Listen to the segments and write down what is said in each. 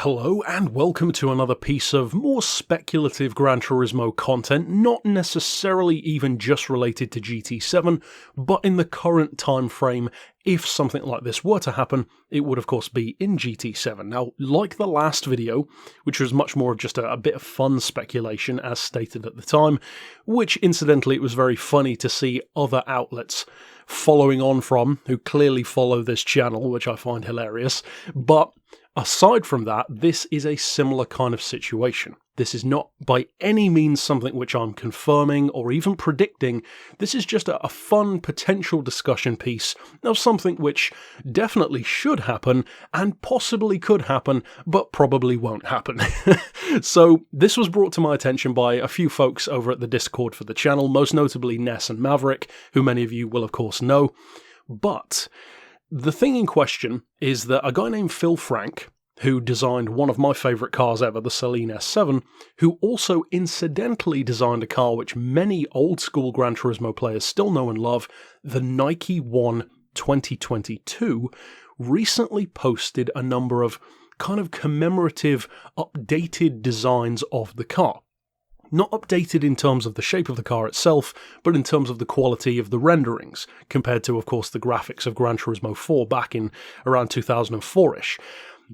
Hello and welcome to another piece of more speculative Gran Turismo content, not necessarily even just related to GT7, but in the current time frame, if something like this were to happen, it would of course be in GT7. Now, like the last video, which was much more of just a bit of fun speculation as stated at the time, which incidentally it was very funny to see other outlets following on from, who clearly follow this channel, which I find hilarious, but aside from that, this is a similar kind of situation. This is not by any means something which I'm confirming or even predicting. This is just a fun potential discussion piece of something which definitely should happen and possibly could happen, but probably won't happen. So this was brought to my attention by a few folks over at the Discord for the channel, most notably Ness and Maverick, who many of you will of course know. But the thing in question is that a guy named Phil Frank, who designed one of my favourite cars ever, the Saleen S7, who also incidentally designed a car which many old-school Gran Turismo players still know and love, the Nike One 2022, recently posted a number of kind of commemorative, updated designs of the car. Not updated in terms of the shape of the car itself, but in terms of the quality of the renderings, compared to, of course, the graphics of Gran Turismo 4 back in around 2004-ish.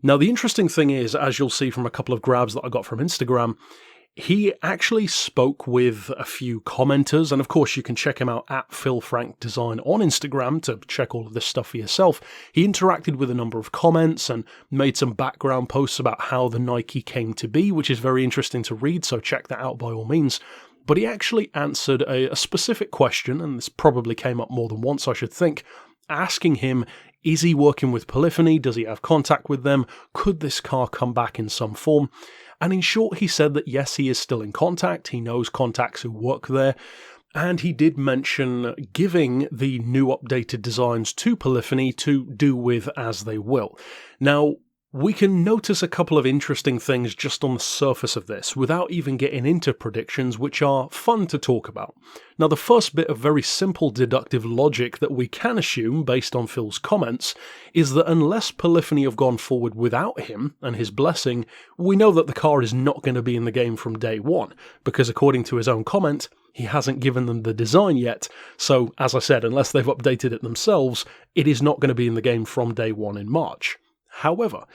Now, the interesting thing is, as you'll see from a couple of grabs that I got from Instagram, he actually spoke with a few commenters, and of course you can check him out at Phil Frank Design on Instagram to check all of this stuff for yourself. He interacted with a number of comments and made some background posts about how the Nike came to be, which is very interesting to read, so check that out by all means. But he actually answered a specific question, and this probably came up more than once, I should think, asking him, is he working with Polyphony? Does he have contact with them? Could this car come back in some form? And in short, he said that yes, he is still in contact, he knows contacts who work there, and he did mention giving the new updated designs to Polyphony to do with as they will. Now, we can notice a couple of interesting things just on the surface of this, without even getting into predictions, which are fun to talk about. Now, the first bit of very simple deductive logic that we can assume, based on Phil's comments, is that unless Polyphony have gone forward without him and his blessing, we know that the car is not going to be in the game from day one, because according to his own comment, he hasn't given them the design yet, so, as I said, unless they've updated it themselves, it is not going to be in the game from day one in March. However,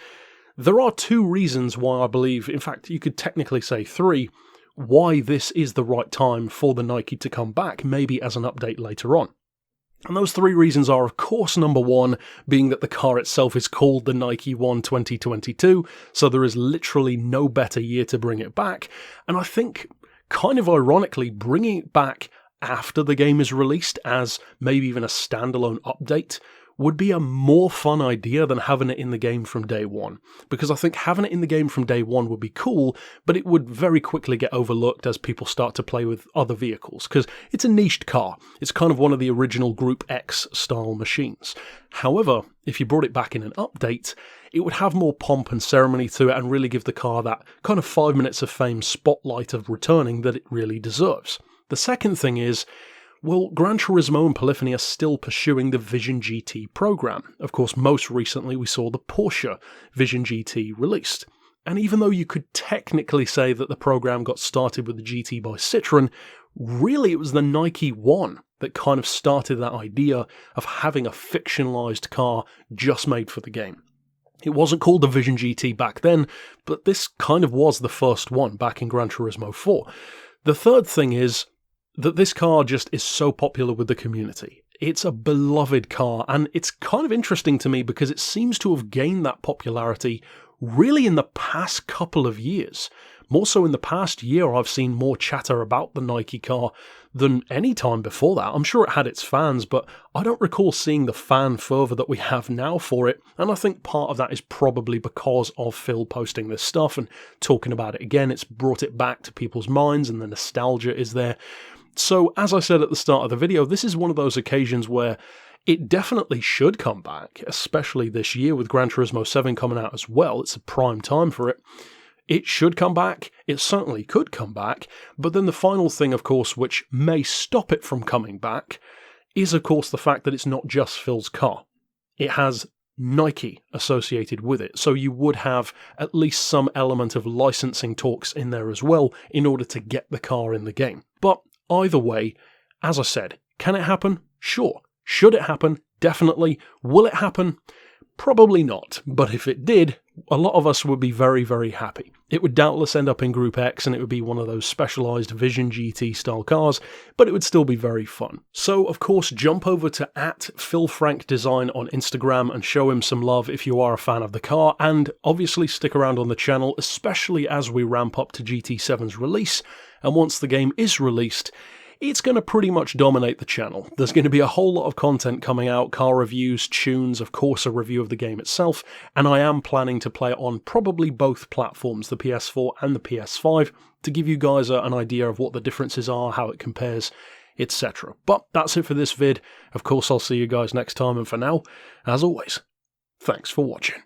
there are two reasons why I believe, in fact, you could technically say three, why this is the right time for the Nike to come back, maybe as an update later on. And those three reasons are, of course, number one, being that the car itself is called the Nike One 2022, so there is literally no better year to bring it back, and I think, kind of ironically, bringing it back after the game is released as maybe even a standalone update would be a more fun idea than having it in the game from day one. Because I think having it in the game from day one would be cool, but it would very quickly get overlooked as people start to play with other vehicles, because it's a niched car. It's kind of one of the original Group X style machines. However, if you brought it back in an update, it would have more pomp and ceremony to it and really give the car that kind of 5 minutes of fame spotlight of returning that it really deserves. The second thing is, well, Gran Turismo and Polyphony are still pursuing the Vision GT program. Of course, most recently we saw the Porsche Vision GT released. And even though you could technically say that the program got started with the GT by Citroën, really it was the Nike One that kind of started that idea of having a fictionalized car just made for the game. It wasn't called the Vision GT back then, but this kind of was the first one back in Gran Turismo 4. The third thing is that this car just is so popular with the community. It's a beloved car, and it's kind of interesting to me because it seems to have gained that popularity really in the past couple of years. More so in the past year, I've seen more chatter about the Nike car than any time before that. I'm sure it had its fans, but I don't recall seeing the fan fervour that we have now for it, and I think part of that is probably because of Phil posting this stuff and talking about it again. It's brought it back to people's minds, and the nostalgia is there. So, as I said at the start of the video, this is one of those occasions where it definitely should come back, especially this year with Gran Turismo 7 coming out as well. It's a prime time for it. It should come back, it certainly could come back, but then the final thing, of course, which may stop it from coming back, is of course the fact that it's not just Phil's car. It has Nike associated with it, so you would have at least some element of licensing talks in there as well in order to get the car in the game. But either way, as I said, can it happen? Sure. Should it happen? Definitely. Will it happen? Probably not, but if it did, a lot of us would be very, very happy. It would doubtless end up in Group X and it would be one of those specialised Vision GT style cars, but it would still be very fun. So of course jump over to @PhilFrankDesign on Instagram and show him some love if you are a fan of the car, and obviously stick around on the channel, especially as we ramp up to GT7's release, and once the game is released, it's going to pretty much dominate the channel. There's going to be a whole lot of content coming out, car reviews, tunes, of course a review of the game itself, and I am planning to play it on probably both platforms, the PS4 and the PS5, to give you guys an idea of what the differences are, how it compares, etc. But that's it for this vid. Of course I'll see you guys next time, and for now, as always, thanks for watching.